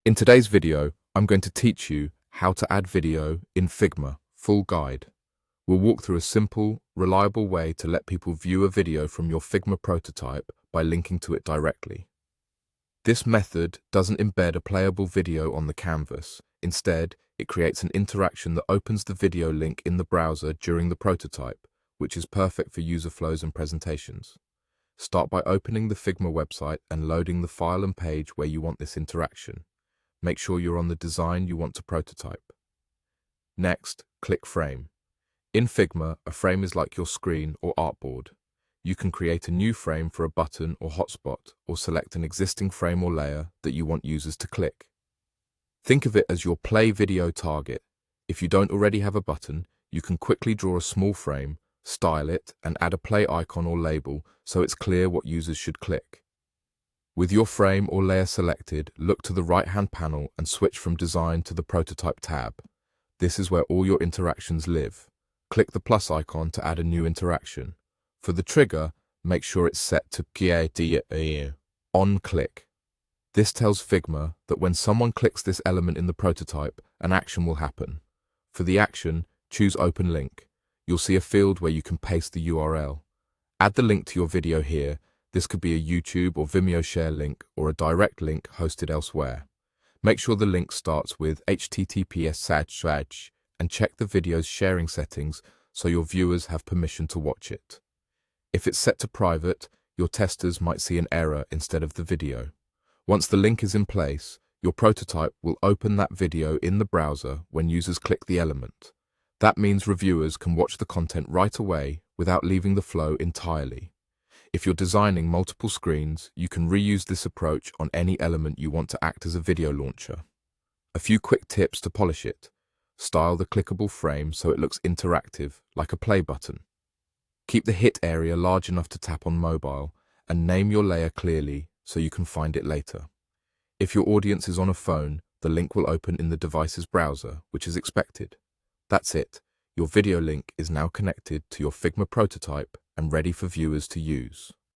In today's video, I'm going to teach you how to add video in Figma, full guide. We'll walk through a simple, reliable way to let people view a video from your Figma prototype by linking to it directly. This method doesn't embed a playable video on the canvas. Instead, it creates an interaction that opens the video link in the browser during the prototype, which is perfect for user flows and presentations. Start by opening the Figma website and loading the file and page where you want this interaction. Make sure you're on the design you want to prototype. Next, click Frame. In Figma, a frame is like your screen or artboard. You can create a new frame for a button or hotspot, or select an existing frame or layer that you want users to click. Think of it as your play video target. If you don't already have a button, you can quickly draw a small frame, style it, and add a play icon or label so it's clear what users should click. With your frame or layer selected, look to the right-hand panel and switch from Design to the Prototype tab. This is where all your interactions live. Click the plus icon to add a new interaction. For the trigger, make sure it's set to on click. This tells Figma that when someone clicks this element in the prototype, an action will happen. For the action, choose Open Link. You'll see a field where you can paste the URL. Add the link to your video here. This could be a YouTube or Vimeo share link or a direct link hosted elsewhere. Make sure the link starts with https:// and check the video's sharing settings so your viewers have permission to watch it. If it's set to private, your testers might see an error instead of the video. Once the link is in place, your prototype will open that video in the browser when users click the element. That means reviewers can watch the content right away without leaving the flow entirely. If you're designing multiple screens, you can reuse this approach on any element you want to act as a video launcher. A few quick tips to polish it. Style the clickable frame so it looks interactive, like a play button. Keep the hit area large enough to tap on mobile, and name your layer clearly so you can find it later. If your audience is on a phone, the link will open in the device's browser, which is expected. That's it. Your video link is now connected to your Figma prototype and ready for viewers to use.